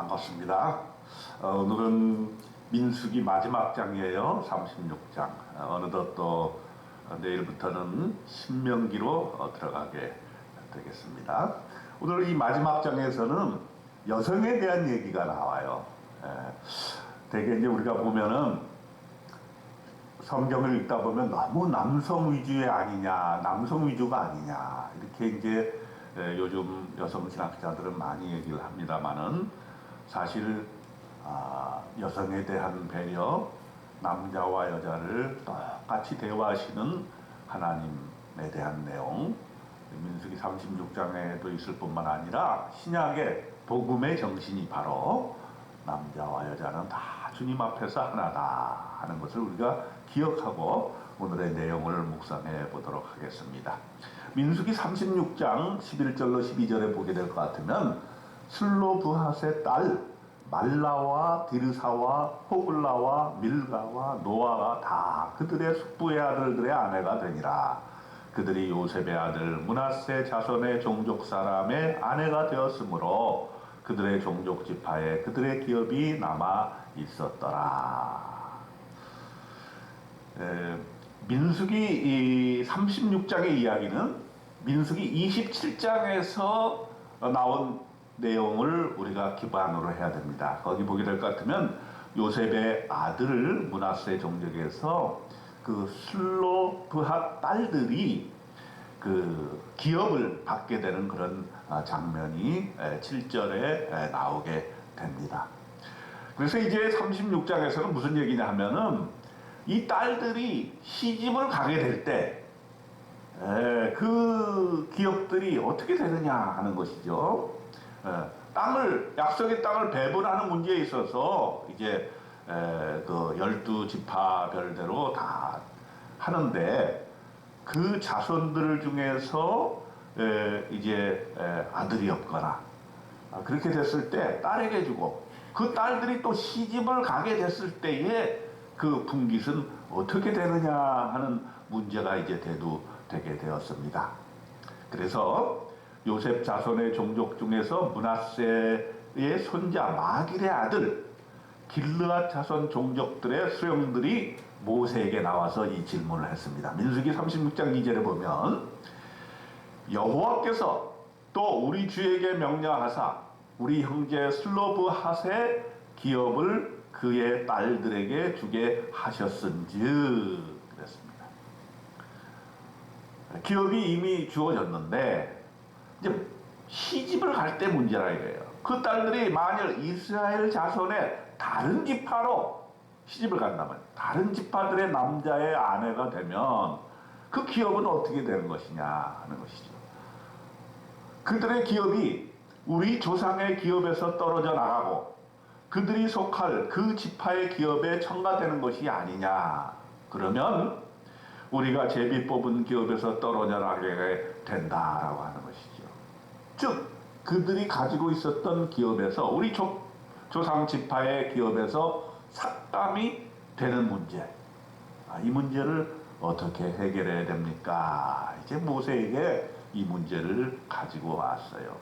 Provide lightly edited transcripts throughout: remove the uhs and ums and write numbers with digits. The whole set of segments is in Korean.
반갑습니다. 오늘은 민수기 마지막 장이에요. 36장. 어느덧 또 내일부터는 신명기로 들어가게 되겠습니다. 오늘 이 마지막 장에서는 여성에 대한 얘기가 나와요. 되게 이제 우리가 보면은 성경을 읽다 보면 너무 남성 위주의 아니냐, 남성 위주가 아니냐, 이렇게 이제 요즘 여성 신학자들은 많이 얘기를 합니다만은 사실 여성에 대한 배려, 남자와 여자를 똑같이 대화하시는 하나님에 대한 내용, 민수기 36장에도 있을 뿐만 아니라 신약의 복음의 정신이 바로 남자와 여자는 다 주님 앞에서 하나다 하는 것을 우리가 기억하고 오늘의 내용을 묵상해 보도록 하겠습니다. 민수기 36장 11절로 12절에 보게 될 것 같으면 슬로브핫의 딸 말라와 디르사와 호글라와 밀가와 노아가 다 그들의 숙부의 아들들의 아내가 되니라. 그들이 요셉의 아들 므낫세 자손의 종족 사람의 아내가 되었으므로 그들의 종족 지파에 그들의 기업이 남아 있었더라. 민수기 36장의 이야기는 민수기 27장에서 나온 내용을 우리가 기반으로 해야 됩니다. 거기 보게 될 것 같으면 요셉의 아들 므낫세 종족에서 그 슬로브핫 딸들이 그 기업을 받게 되는 그런 장면이 7절에 나오게 됩니다. 그래서 이제 36장에서는 무슨 얘기냐 하면은 이 딸들이 시집을 가게 될 때 그 기업들이 어떻게 되느냐 하는 것이죠. 땅을, 약속의 땅을 배분하는 문제에 있어서 이제 그 12지파별대로 다 하는데 그 자손들 중에서 이제 아들이 없거나 그렇게 됐을 때 딸에게 주고 그 딸들이 또 시집을 가게 됐을 때에 그 분깃은 어떻게 되느냐 하는 문제가 이제 대두되게 되었습니다. 그래서 요셉 자손의 종족 중에서 므낫세의 손자 마길의 아들 길르앗 자손 종족들의 수령들이 모세에게 나와서 이 질문을 했습니다. 민수기 36장 2절에 보면 여호와께서 또 우리 주에게 명령하사 우리 형제 슬로브핫의 기업을 그의 딸들에게 주게 하셨은즉 그랬습니다. 기업이 이미 주어졌는데 이제 시집을 갈 때 문제라 이거예요. 그 딸들이 만일 이스라엘 자손의 다른 지파로 시집을 간다면 다른 지파들의 남자의 아내가 되면 그 기업은 어떻게 되는 것이냐 하는 것이죠. 그들의 기업이 우리 조상의 기업에서 떨어져 나가고 그들이 속할 그 지파의 기업에 첨가되는 것이 아니냐. 그러면 우리가 제비 뽑은 기업에서 떨어져 나가게 된다라고 하는 것이죠. 즉 그들이 가지고 있었던 기업에서 우리 조상 지파의 기업에서 삭감이 되는 문제, 이 문제를 어떻게 해결해야 됩니까? 이제 모세에게 이 문제를 가지고 왔어요.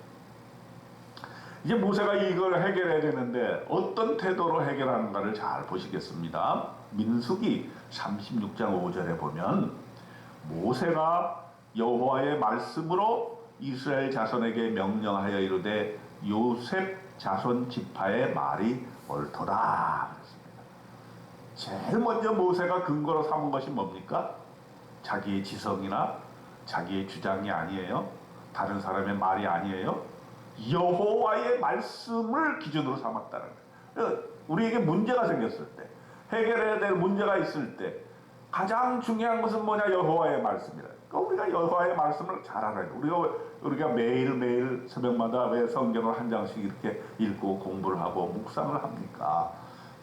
이제 모세가 이걸 해결해야 되는데 어떤 태도로 해결하는가를 잘 보시겠습니다. 민수기 36장 5절에 보면 모세가 여호와의 말씀으로 이스라엘 자손에게 명령하여 이르되 요셉 자손 지파의 말이 옳도다 그랬습니다. 제일 먼저 모세가 근거로 삼은 것이 뭡니까? 자기의 지성이나 자기의 주장이 아니에요. 다른 사람의 말이 아니에요. 여호와의 말씀을 기준으로 삼았다는 거예요. 우리에게 문제가 생겼을 때, 해결해야 될 문제가 있을 때 가장 중요한 것은 뭐냐? 여호와의 말씀이라. 그러니까 우리가 여호와의 말씀을 잘 알아야 돼요. 우리가 매일매일 새벽마다 왜 성경을 한 장씩 이렇게 읽고 공부를 하고 묵상을 합니까?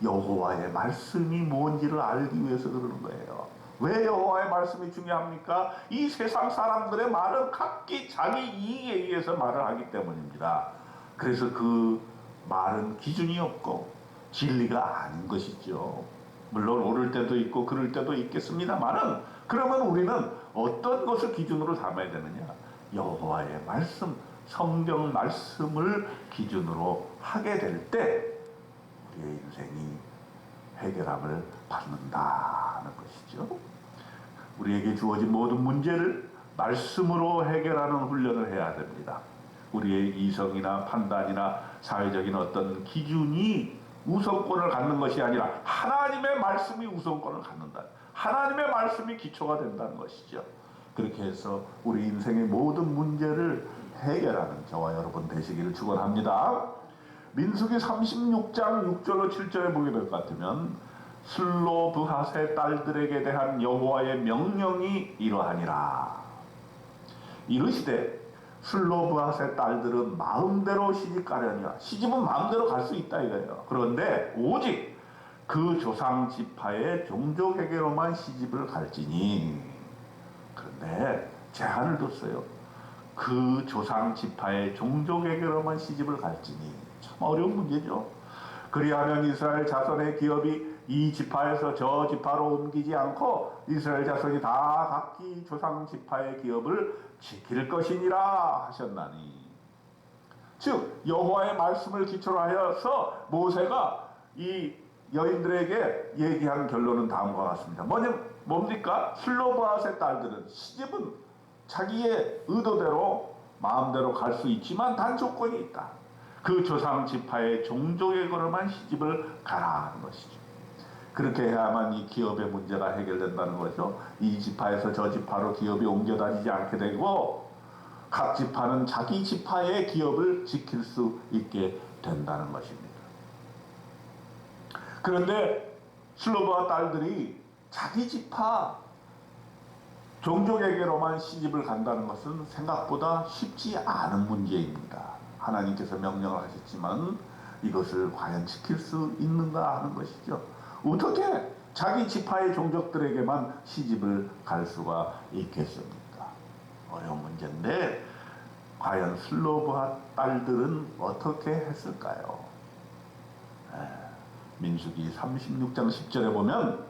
여호와의 말씀이 뭔지를 알기 위해서 그러는 거예요. 왜 여호와의 말씀이 중요합니까? 이 세상 사람들의 말은 각기 자기 이익에 의해서 말을 하기 때문입니다. 그래서 그 말은 기준이 없고 진리가 아닌 것이죠. 물론 옳을 때도 있고 그럴 때도 있겠습니다만은 그러면 우리는 어떤 것을 기준으로 삼아야 되느냐? 여호와의 말씀, 성경 말씀을 기준으로 하게 될 때 우리의 인생이 해결함을 받는다는 것이죠. 우리에게 주어진 모든 문제를 말씀으로 해결하는 훈련을 해야 됩니다. 우리의 이성이나 판단이나 사회적인 어떤 기준이 우선권을 갖는 것이 아니라 하나님의 말씀이 우선권을 갖는다. 하나님의 말씀이 기초가 된다는 것이죠. 그렇게 해서 우리 인생의 모든 문제를 해결하는 저와 여러분 되시기를 축원합니다. 민수기 36장 6절로 7절에 보게 될 것 같으면 슬로브핫의 딸들에게 대한 여호와의 명령이 이러하니라. 이르시되 슬로브핫의 딸들은 마음대로 시집가려니와 시집은 마음대로 갈 수 있다 이거예요. 그런데 오직 그 조상 지파의 종족에게로만 시집을 갈지니. 그런데 제한을 뒀어요. 그 조상 지파의 종족에게로만 시집을 갈지니. 참 어려운 문제죠. 그리하면 이스라엘 자손의 기업이 이 지파에서 저 지파로 옮기지 않고 이스라엘 자손이 다 각기 조상 지파의 기업을 지킬 것이니라 하셨나니. 즉 여호와의 말씀을 기초로 하여서 모세가 이 여인들에게 얘기한 결론은 다음과 같습니다. 뭡니까? 슬로브핫의 딸들은 시집은 자기의 의도대로 마음대로 갈 수 있지만 단 조건이 있다. 그 조상 지파의 종족에게로만 시집을 가라 하는 것이죠. 그렇게 해야만 이 기업의 문제가 해결된다는 거죠. 이 지파에서 저 지파로 기업이 옮겨 다니지 않게 되고 각 지파는 자기 지파의 기업을 지킬 수 있게 된다는 것입니다. 그런데 슬로브핫 딸들이 자기 지파 종족에게로만 시집을 간다는 것은 생각보다 쉽지 않은 문제입니다. 하나님께서 명령을 하셨지만 이것을 과연 지킬 수 있는가 하는 것이죠. 어떻게 자기 지파의 종족들에게만 시집을 갈 수가 있겠습니까? 어려운 문제인데 과연 슬로브핫 딸들은 어떻게 했을까요? 민수기 36장 10절에 보면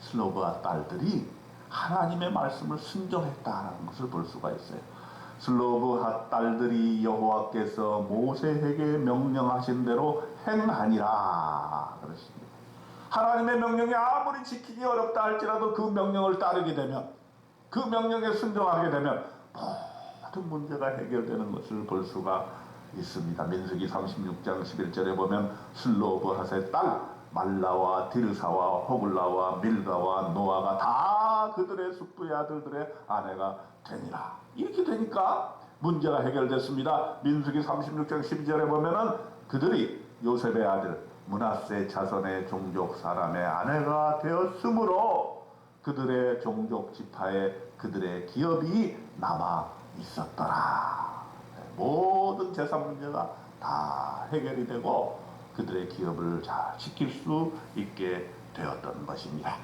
슬로브핫 딸들이 하나님의 말씀을 순종했다는 것을 볼 수가 있어요. 슬로브핫 딸들이 여호와께서 모세에게 명령하신 대로 행하니라 그렇습니다. 하나님의 명령이 아무리 지키기 어렵다 할지라도 그 명령을 따르게 되면, 그 명령에 순종하게 되면 모든 문제가 해결되는 것을 볼 수가 있습니다. 민수기 36장 11절에 보면 슬로브핫의 딸 말라와 디르사와 호글라와 밀가와 노아가 다 그들의 숙부의 아들들의 아내가 되니라. 이렇게 되니까 문제가 해결됐습니다. 민수기 36장 12절에 보면은 그들이 요셉의 아들 므낫세 자손의 종족 사람의 아내가 되었으므로 그들의 종족 지파에 그들의 기업이 남아 있었더라. 모든 재산 문제가 다 해결이 되고 그들의 기업을 잘 지킬 수 있게 되었던 것입니다.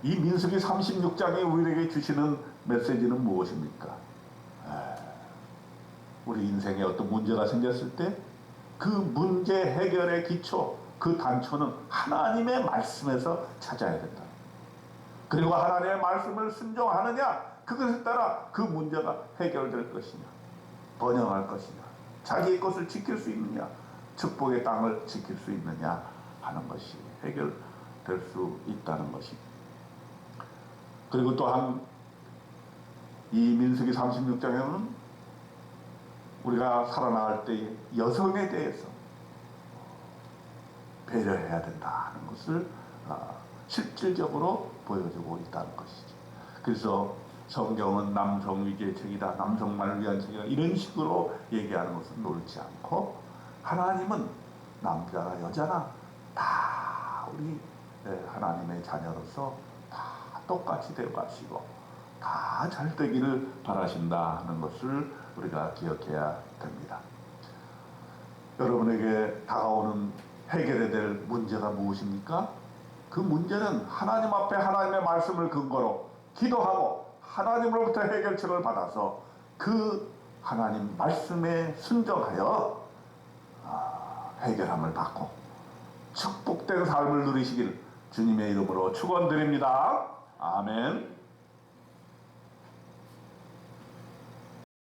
이 민수기 36장이 우리에게 주시는 메시지는 무엇입니까? 우리 인생에 어떤 문제가 생겼을 때 그 문제 해결의 기초, 그 단초는 하나님의 말씀에서 찾아야 된다. 그리고 하나님의 말씀을 순종하느냐, 그것에 따라 그 문제가 해결될 것이냐, 번영할 것이냐, 자기의 것을 지킬 수 있느냐, 축복의 땅을 지킬 수 있느냐 하는 것이 해결될 수 있다는 것입니다. 그리고 또한 이 민수기 36장에는 우리가 살아나갈 때 여성에 대해서 배려해야 된다는 것을 실질적으로 보여주고 있다는 것이죠. 그래서 성경은 남성 위주의 책이다, 남성만을 위한 책이다 이런 식으로 얘기하는 것은 옳지 않고 하나님은 남자나 여자나 다 우리 하나님의 자녀로서 다 똑같이 되어가시고 다 잘 되기를 바라신다 하는 것을 우리가 기억해야 됩니다. 여러분에게 다가오는 해결해야 될 문제가 무엇입니까? 그 문제는 하나님 앞에 하나님의 말씀을 근거로 기도하고 하나님으로부터 해결책을 받아서 그 하나님 말씀에 순종하여 해결함을 받고 축복된 삶을 누리시길 주님의 이름으로 축원드립니다. 아멘.